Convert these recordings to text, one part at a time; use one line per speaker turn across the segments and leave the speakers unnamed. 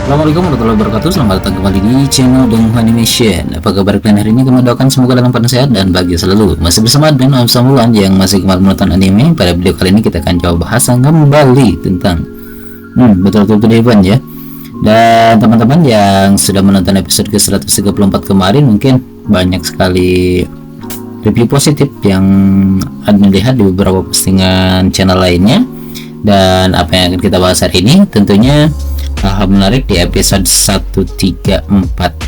Assalamualaikum warahmatullahi wabarakatuh. Selamat datang kembali di channel Donghu Animation. Apa kabar kalian hari ini? Kami doakan semoga dalam keadaan sehat dan bahagia selalu. Masih bersama dengan Om Samulan yang masih gemar menonton anime. Pada video kali ini kita akan coba bahasan kembali tentang betul-betul event ya. Dan teman-teman yang sudah menonton episode ke-134 kemarin mungkin banyak sekali review positif yang admin lihat di beberapa postingan channel lainnya. Dan apa yang akan kita bahas hari ini tentunya hal menarik di episode 134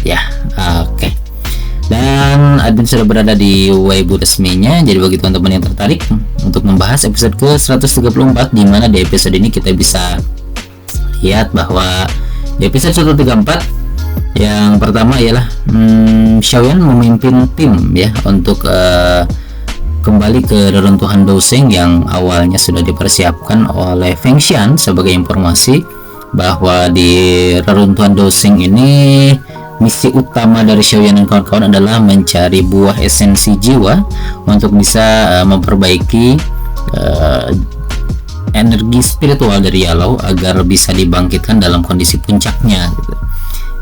ya. Oke. Dan admin sudah berada di Weibo resminya. Jadi bagi teman-teman yang tertarik untuk membahas episode ke-134, di mana di episode ini kita bisa lihat bahwa di episode 134 yang pertama ialah Xiaoyan memimpin tim ya untuk kembali ke reruntuhan Doseng yang awalnya sudah dipersiapkan oleh Feng Xian. Sebagai informasi bahwa di reruntuhan Doseng ini misi utama dari Xiaoyan dan kawan-kawan adalah mencari buah esensi jiwa untuk bisa memperbaiki energi spiritual dari Yalou agar bisa dibangkitkan dalam kondisi puncaknya gitu.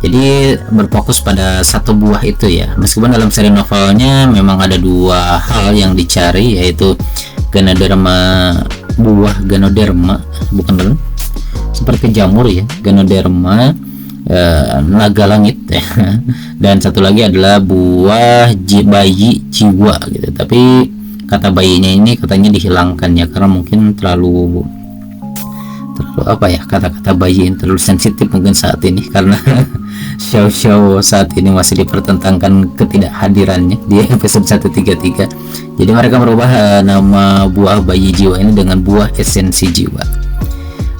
Jadi berfokus pada satu buah itu ya. Meskipun dalam seri novelnya memang ada dua hal yang dicari, yaitu Ganoderma, buah Ganoderma, bukan belum seperti jamur ya, Ganoderma naga langit ya. Dan satu lagi adalah buah bayi jiwa gitu. Tapi kata bayinya ini katanya dihilangkan ya, karena mungkin terlalu apa ya, kata-kata bayi yang terlalu sensitif mungkin saat ini, karena Xiao saat ini masih dipertentangkan ketidakhadirannya di episode 133. Jadi mereka merubah nama buah bayi jiwa ini dengan buah esensi jiwa.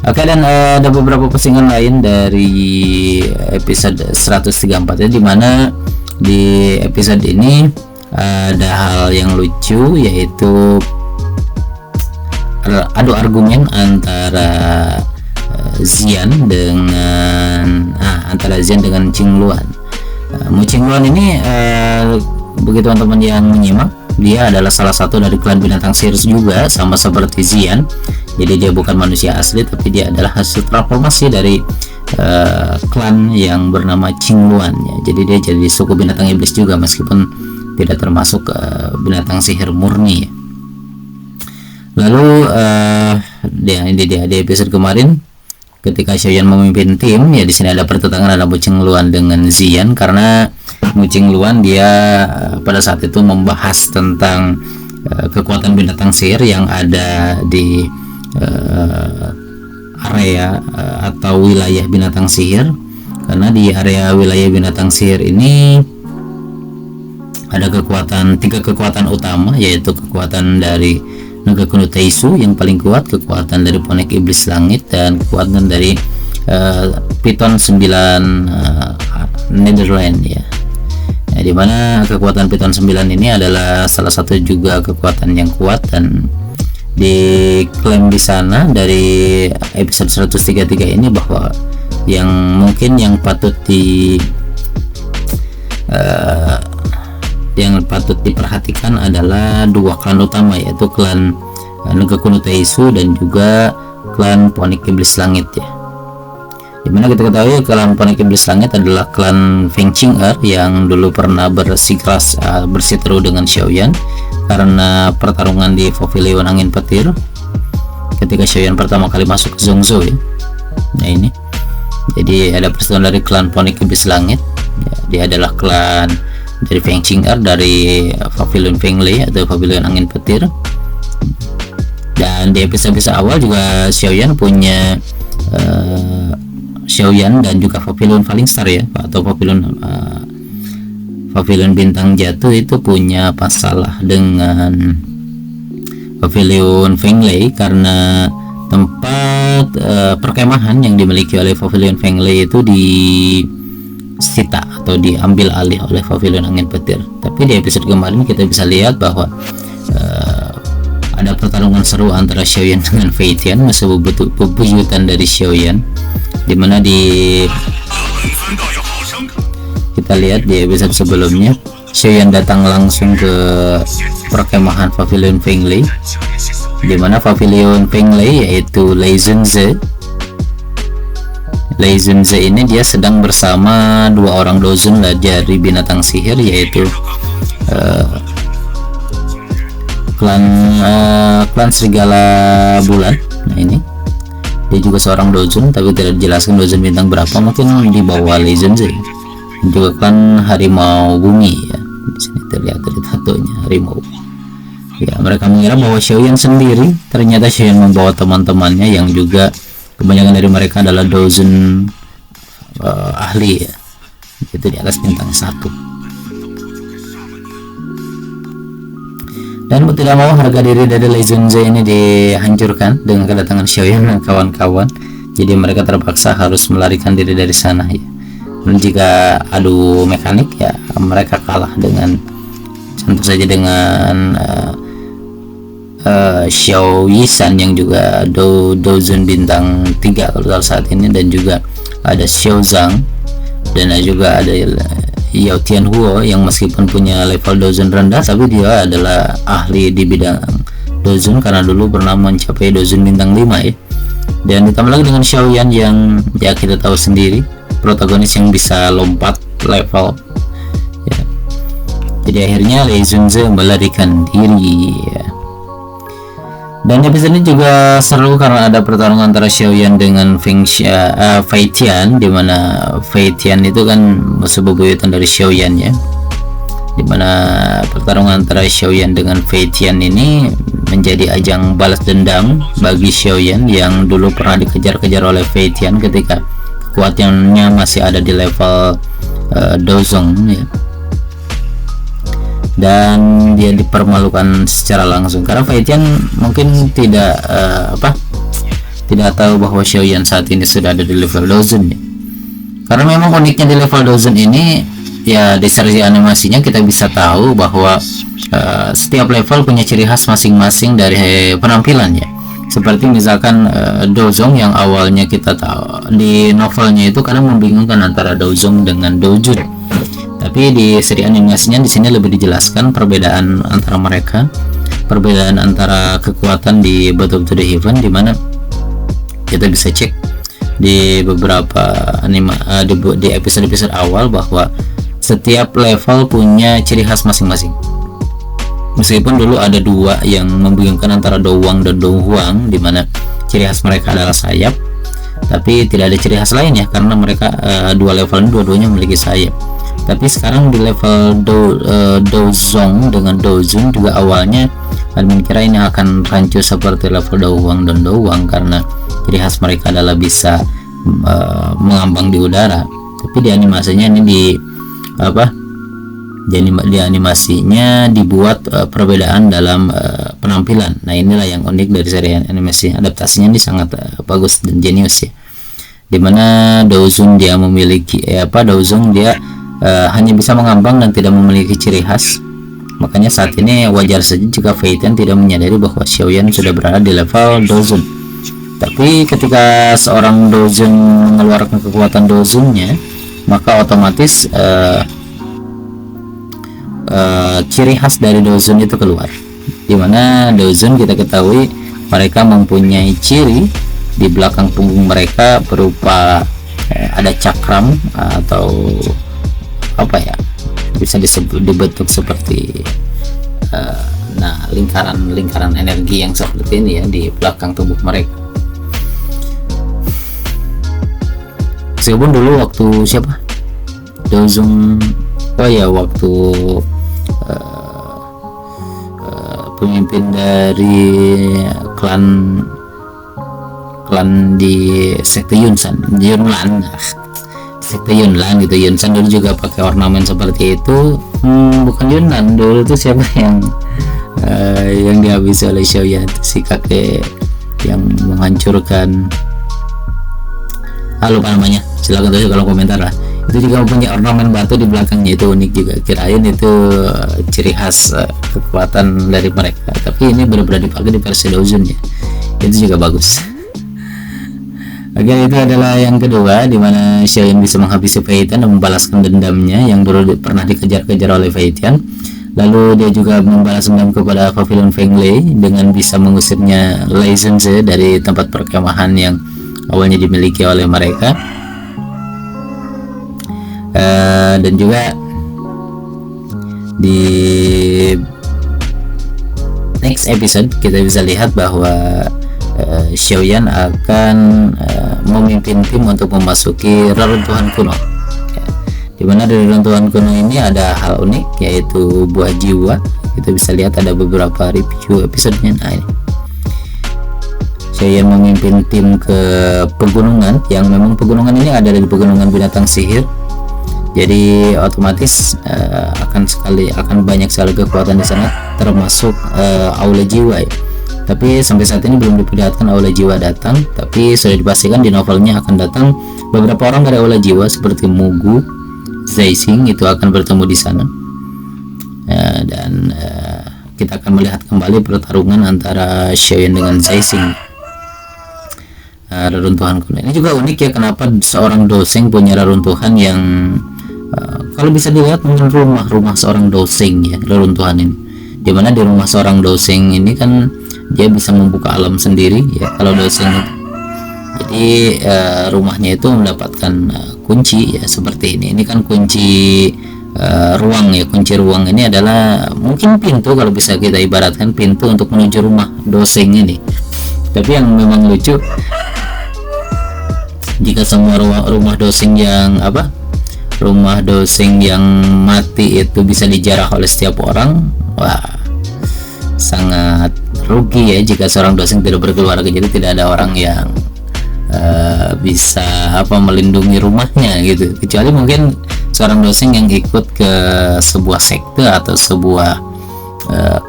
Oke, dan ada beberapa postingan lain dari episode 134 ya, dimana di episode ini ada hal yang lucu, yaitu adu argumen antara Xian dengan Qingluan. Qingluan ini bagi teman-teman yang menyimak, dia adalah salah satu dari klan binatang sihir juga, sama seperti Xian. Jadi dia bukan manusia asli, tapi dia adalah hasil transformasi dari klan yang bernama Qingluan ya. Jadi dia jadi suku binatang iblis juga, meskipun tidak termasuk binatang sihir murni ya. Lalu di episode kemarin ketika Xiaoyan memimpin tim ya, di sini ada pertentangan antara Qingluan dengan Xian, karena Qingluan dia pada saat itu membahas tentang kekuatan binatang sihir yang ada di area atau wilayah binatang sihir, karena di area wilayah binatang sihir ini ada tiga kekuatan utama, yaitu kekuatan dari naga kuno Taisu yang paling kuat, kekuatan dari ponek iblis langit, dan kekuatan dari Piton 9 Netherland ya. Dimana kekuatan Piton 9 ini adalah salah satu juga kekuatan yang kuat, dan diklaim di sana dari episode 133 ini bahwa yang mungkin yang patut diperhatikan adalah dua klan utama, yaitu klan naga kuno Taisu dan juga klan ponik iblis langit ya. Dimana kita ketahui klan ponik iblis langit adalah klan Feng Qing'er yang dulu pernah bersikeras bersiteru dengan Xiaoyan karena pertarungan di pavilion angin petir ketika Xiaoyan pertama kali masuk ke Zhongzhou ya. Nah ini jadi ada perseteruan dari klan ponik iblis langit ya. Dia adalah klan dari Feng Qing'er dari pavilion Fenglei atau pavilion angin petir. Dan di episode awal juga Xiaoyan punya Xiaoyan dan juga pavilion Falling Star ya, atau pavilion bintang jatuh itu punya masalah dengan pavilion Fenglei, karena tempat perkemahan yang dimiliki oleh pavilion Fenglei itu disita atau diambil alih oleh pavilion angin petir. Tapi di episode kemarin kita bisa lihat bahwa ada pertarungan seru antara Xiaoyan dengan Fei Tian, musuh bebuyutan dari Xiaoyan, dimana kita lihat di episode sebelumnya Xiaoyan datang langsung ke perkemahan pavilion Fenglei, dimana pavilion Fenglei yaitu Lei Zhenze Lei Zunze ini dia sedang bersama dua orang dozun dari binatang sihir, yaitu klan serigala bulan. Nah ini dia juga seorang dozun, tapi tidak dijelaskan dozun bintang berapa, mungkin di bawah Lei Zunze. Dan juga klan harimau bumi ya, di sini terlihat dari tatonya harimau. Ya, mereka mengira bahwa Xiaoyan sendiri, ternyata Xiaoyan membawa teman-temannya yang juga kebanyakan dari mereka adalah dozun ahli ya, itu di atas bintang 1. Dan mau tidak mau harga diri dari Lei Zunze ini dihancurkan dengan kedatangan Xiaoyan dan kawan-kawan. Jadi mereka terpaksa harus melarikan diri dari sana ya. Dan jika adu mekanik ya mereka kalah dengan tentu saja dengan Xiao Yisan yang juga dozun bintang 3 kalau saat ini, dan juga ada Xiao Zhang, dan juga ada Yao Tianhuo yang meskipun punya level dozun rendah tapi dia adalah ahli di bidang dozun karena dulu pernah mencapai dozun bintang 5 ya. Dan ditambah lagi dengan Xiaoyan yang ya kita tahu sendiri protagonis yang bisa lompat level ya. Jadi akhirnya Lei Zunze melarikan diri ya. Dan episode ini juga seru karena ada pertarungan antara Xiaoyan dengan Fei Tian, dimana Fei Tian itu kan musuh bebuyutan dari Xiaoyan ya. Dimana pertarungan antara Xiaoyan dengan Fei Tian ini menjadi ajang balas dendam bagi Xiaoyan yang dulu pernah dikejar-kejar oleh Fei Tian ketika kekuatannya masih ada di level Dozong ya. Dan dia dipermalukan secara langsung karena Fei Tian mungkin tidak tidak tahu bahwa Xiaoyan saat ini sudah ada di level Dozun ya. Karena memang uniknya di level Dozun ini ya, di seri animasinya kita bisa tahu bahwa setiap level punya ciri khas masing-masing dari penampilannya. Seperti misalkan Dozong yang awalnya kita tahu di novelnya itu kadang membingungkan antara Dozong dengan Dojun. Tapi di seri animasinya di sini lebih dijelaskan perbedaan antara mereka, perbedaan antara kekuatan di Battle to the Heaven, di mana kita bisa cek di beberapa di episode-episode awal bahwa setiap level punya ciri khas masing-masing. Meskipun dulu ada dua yang membingungkan antara Douwang dan Douhuang, di mana ciri khas mereka adalah sayap, tapi tidak ada ciri khas lainnya karena mereka dua level ini dua-duanya memiliki sayap. Tapi sekarang di level Dozong dengan Dozun juga awalnya admin kira ini akan rancu seperti level Douwang dan Douwang karena ciri khas mereka adalah bisa mengambang di udara. Tapi di animasinya ini di animasinya dibuat perbedaan dalam penampilan. Nah inilah yang unik dari seri animasi. Adaptasinya ini sangat bagus dan jenius ya. Dimana Dozun dia memiliki Dozong dia hanya bisa mengambang dan tidak memiliki ciri khas. Makanya saat ini wajar saja jika Fei Tian tidak menyadari bahwa Xiaoyan sudah berada di level Dozun. Tapi ketika seorang Dozun mengeluarkan kekuatan Dozunnya, maka otomatis ciri khas dari Dozun itu keluar. Dimana Dozun kita ketahui mereka mempunyai ciri di belakang punggung mereka berupa ada cakram atau bisa dibentuk seperti lingkaran energi yang seperti ini ya di belakang tubuh mereka. Meskipun dulu waktu Dozong waktu pemimpin dari klan di sekte Yunlan gitu. Yunsan dulu juga pakai ornamen seperti itu. Bukan Yunnan, dulu itu siapa yang dihabisi oleh Xiaoyan, si kakek yang menghancurkan, lupa namanya, silakan tulis kalau komentar lah. Itu juga punya ornamen batu di belakangnya, itu unik juga. Kirain itu ciri khas kekuatan dari mereka, tapi ini benar-benar dipakai di versi Dozun ya. Itu juga bagus. Oke, itu adalah yang kedua, di mana Xiaoyan bisa menghabisi Fei Tian dan membalaskan dendamnya yang dulu pernah dikejar-kejar oleh Fei Tian. Lalu dia juga membalas dendam kepada Pavilion Feng Lei dengan bisa mengusirnya Lei Zunze dari tempat perkemahan yang awalnya dimiliki oleh mereka. Dan juga di next episode kita bisa lihat bahwa Xiaoyan akan memimpin tim untuk memasuki reruntuhan kuno, ya. Dimana di reruntuhan kuno ini ada hal unik, yaitu buah jiwa. Kita bisa lihat ada beberapa review episodenya. Nah, ini Xiaoyan memimpin tim ke pegunungan, yang memang pegunungan ini ada di pegunungan binatang sihir. Jadi otomatis akan banyak sekali kekuatan di sana, termasuk aula jiwa, ya. Tapi sampai saat ini belum diperlihatkan aula jiwa datang, tapi sudah dipastikan di novelnya akan datang beberapa orang dari aula jiwa seperti Mugu, Zaixing itu akan bertemu di sana. Dan kita akan melihat kembali pertarungan antara Xiaoyan dengan Zaixing. Reruntuhan kuno ini juga unik, ya. Kenapa seorang doseng punya reruntuhan yang kalau bisa dilihat mungkin rumah seorang doseng, ya, reruntuhan ini. Dimana di rumah seorang doseng ini kan dia bisa membuka alam sendiri, ya, kalau doseng itu. Jadi rumahnya itu mendapatkan kunci, ya, seperti ini. Ini kan kunci ruang, ya. Kunci ruang ini adalah mungkin pintu, kalau bisa kita ibaratkan pintu untuk menuju rumah doseng ini. Tapi yang memang lucu, jika semua rumah doseng yang mati itu bisa dijarah oleh setiap orang, wah, sangat rugi, ya, jika seorang doseng tidak berkeluarga. Jadi tidak ada orang yang bisa melindungi rumahnya gitu, kecuali mungkin seorang doseng yang ikut ke sebuah sekte atau sebuah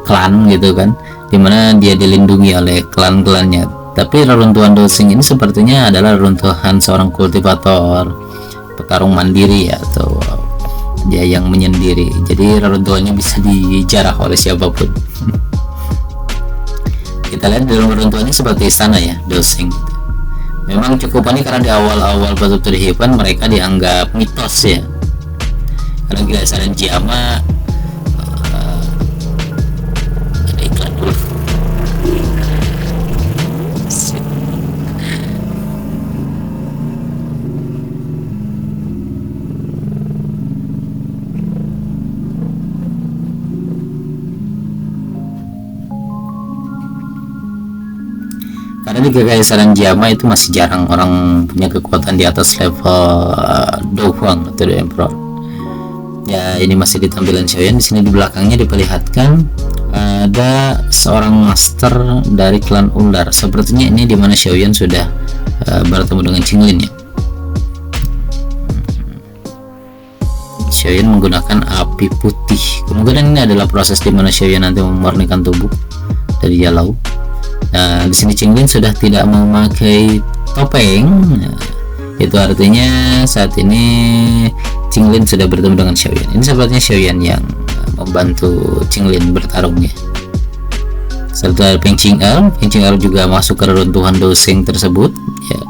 klan gitu kan, dimana dia dilindungi oleh klan-klannya. Tapi reruntuhan doseng ini sepertinya adalah reruntuhan seorang kultivator, petarung mandiri, atau dia yang menyendiri. Jadi reruntuhannya bisa dijarah oleh siapapun. Kita lihat dalam reruntuhannya seperti istana, ya, doseng. Memang cukup panik karena di awal-awal Batu Heaven mereka dianggap mitos, ya. Karena gila saran Jama ada iklan dulu. Karena di Kekaisaran Jama itu masih jarang orang punya kekuatan di atas level Douhuang atau The Emperor. Ya, ini masih di tampilan Xiaoyan. Di sini di belakangnya diperlihatkan ada seorang master dari klan ular. Sepertinya ini dimana Xiaoyan sudah bertemu dengan Qinglin, ya. Xiaoyan menggunakan api putih. Kemungkinan ini adalah proses dimana Xiaoyan nanti memurnikan tubuh dari Yalau. Nah, di sini Qinglin sudah tidak memakai topeng. Nah, itu artinya saat ini Qinglin sudah bertemu dengan Xiaoyan. Ini sepertinya Xiaoyan yang membantu Qinglin bertarung, ya. Serta Peng Qing'er juga masuk ke reruntuhan doseng tersebut, ya.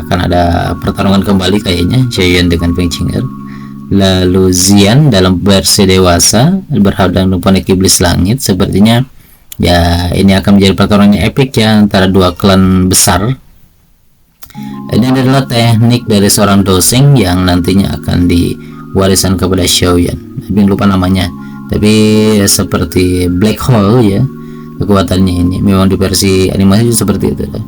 Akan ada pertarungan kembali kayaknya Xiaoyan dengan Peng Qing'er. Lalu Xian dalam versi dewasa berhadapan dengan iblis langit. Sepertinya, ya, ini akan menjadi pertarungan epic, ya, antara dua klan besar. Ini adalah teknik dari seorang doseng yang nantinya akan diwariskan kepada Xiaoyan. Tapi lupa namanya. Tapi seperti black hole, ya, kekuatannya ini. Memang di versi animasi juga seperti itu, ya.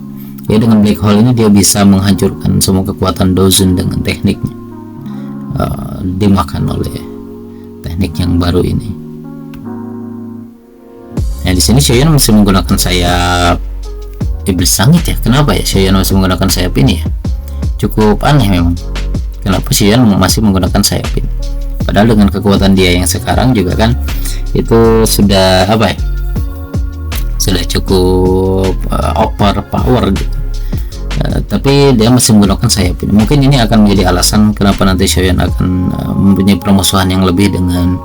Ya, dengan black hole ini dia bisa menghancurkan semua kekuatan Dozun dengan tekniknya. Dimakan oleh teknik yang baru ini. Nah, di sini Xiaoyan masih menggunakan sayap iblis langit, ya. Kenapa, ya, Xiaoyan masih menggunakan sayap ini, ya? Cukup aneh memang. Kenapa Xiaoyan masih menggunakan sayap ini? Padahal dengan kekuatan dia yang sekarang juga kan itu sudah sudah cukup overpower gitu. Tapi dia masih menggunakan sayap ini. Mungkin ini akan menjadi alasan kenapa nanti Xiaoyan akan mempunyai permusuhan yang lebih dengan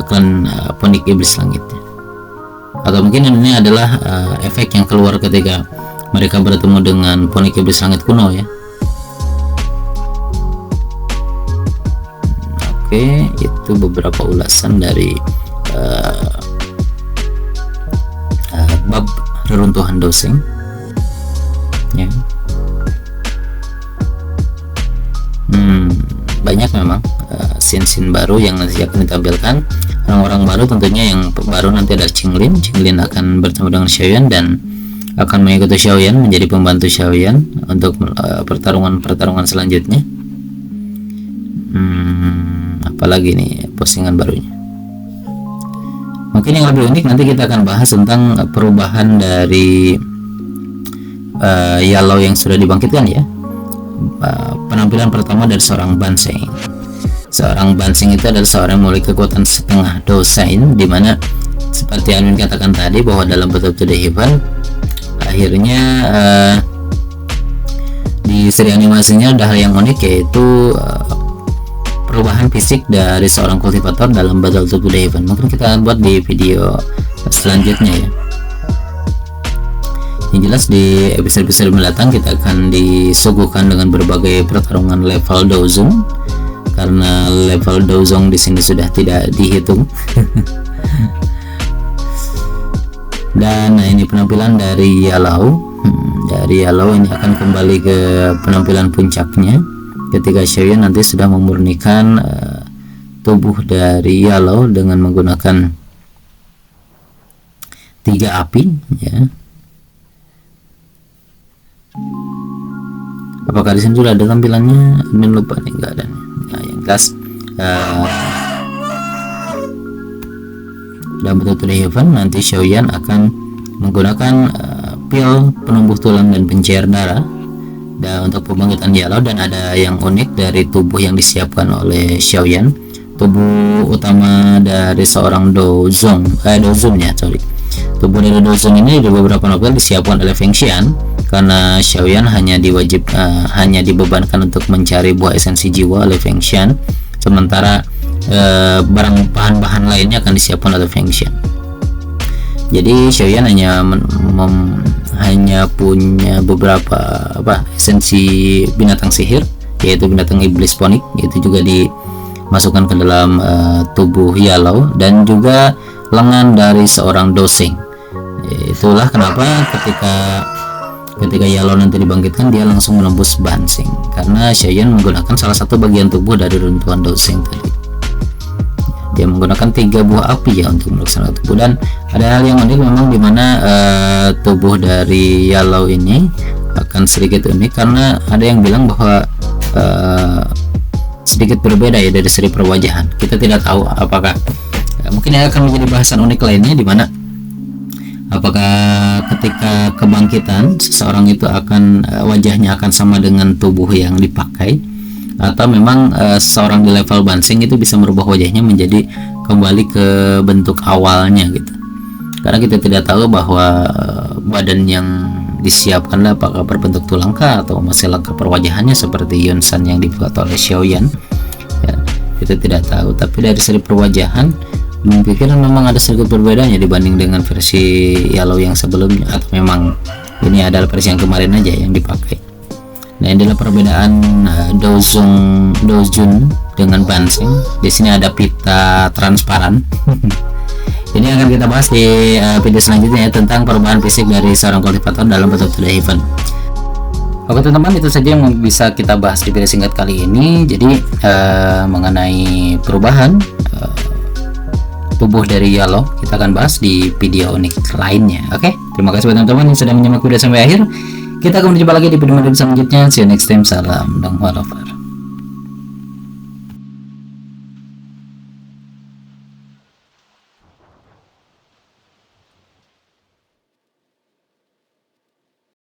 klan Punik Iblis Langit, ya. Atau mungkin ini adalah efek yang keluar ketika mereka bertemu dengan Punik Iblis Langit kuno, ya. Oke, itu beberapa ulasan dari bab reruntuhan doseng, ya. banyak memang scene-scene baru yang nanti akan ditampilkan. Orang-orang baru tentunya yang baru nanti ada Qinglin akan bertemu dengan Xiaoyan dan akan mengikuti Xiaoyan menjadi pembantu Xiaoyan untuk pertarungan selanjutnya. Apalagi nih postingan barunya. Mungkin yang lebih unik nanti kita akan bahas tentang perubahan dari Yalou yang sudah dibangkitkan ya. Penampilan pertama dari seorang Banseng. Seorang Banseng itu adalah seorang yang memiliki kekuatan setengah dosain, dimana seperti Alvin katakan tadi bahwa dalam Battle to the Heaven akhirnya di seri animasinya ada hal yang unik, yaitu perubahan fisik dari seorang kultivator dalam Battle to the Heaven. Mungkin kita buat di video selanjutnya ya. Yang jelas di episode-episode mendatang kita akan disuguhkan dengan berbagai pertarungan level Dozong, karena level Dozong di sini sudah tidak dihitung. Dan ini penampilan dari Yalou. Dari Yalou ini akan kembali ke penampilan puncaknya ketika Xiaoyan nanti sudah memurnikan tubuh dari Yalou dengan menggunakan 3 api ya. Apakah di sini sudah ada tampilannya? Admin lupa nih, enggak ada. Nah, yang jelas dalam Battle to the Heaven nanti Xiaoyan akan menggunakan pil penumbuh tulang dan pencair darah dan untuk pembangkitan Yalou. Dan ada yang unik dari tubuh yang disiapkan oleh Xiaoyan. Tubuh utama dari seorang Dozong ya, sorry. Tubuh dari Dozong ini di beberapa novel disiapkan oleh Feng Xian, karena Xiaoyan hanya dibebankan untuk mencari buah esensi jiwa oleh Feng Xian, sementara bahan-bahan lainnya akan disiapkan oleh Feng Xian. Jadi Xiaoyan hanya punya beberapa esensi binatang sihir, yaitu binatang iblis ponik, itu juga dimasukkan ke dalam tubuh Yalou, dan juga lengan dari seorang Dosing. Itulah kenapa ketika Yalou nanti dibangkitkan dia langsung menembus Banseng, karena Xiaoyan menggunakan salah satu bagian tubuh dari runtuhan Dosing tadi. Dia menggunakan 3 buah api ya untuk melaksanakan tubuh. Dan ada hal yang unik memang dimana tubuh dari Yalou ini akan sedikit unik, karena ada yang bilang bahwa sedikit berbeda ya dari seri perwajahan. Kita tidak tahu apakah mungkin akan menjadi bahasan unik lainnya, dimana apakah ketika kebangkitan seseorang itu akan wajahnya akan sama dengan tubuh yang dipakai, atau memang seseorang di level Banseng itu bisa merubah wajahnya menjadi kembali ke bentuk awalnya gitu. Karena kita tidak tahu bahwa badan yang disiapkan apakah berbentuk tulang kah atau masih lengkap perwajahannya seperti Yunsan yang dibuat oleh Xiaoyan ya, kita tidak tahu. Tapi dari seri perwajahan pikiran memang ada sedikit berbedanya dibanding dengan versi Yalou yang sebelumnya, atau memang ini adalah versi yang kemarin aja yang dipakai. Nah, ini adalah perbedaan Dojun dengan Banseng. Di sini ada pita transparan. Ini akan kita bahas di video selanjutnya ya, tentang perubahan fisik dari seorang kultivator dalam Battle to the Heaven. Oke teman-teman, itu saja yang bisa kita bahas di video singkat kali ini. Jadi mengenai perubahan tubuh dari Yalou kita akan bahas di video unik lainnya. Oke, terima kasih buat teman-teman yang sudah menyimak video sampai akhir. Kita akan berjumpa lagi di video selanjutnya. See you next time. Salam dan walaupun.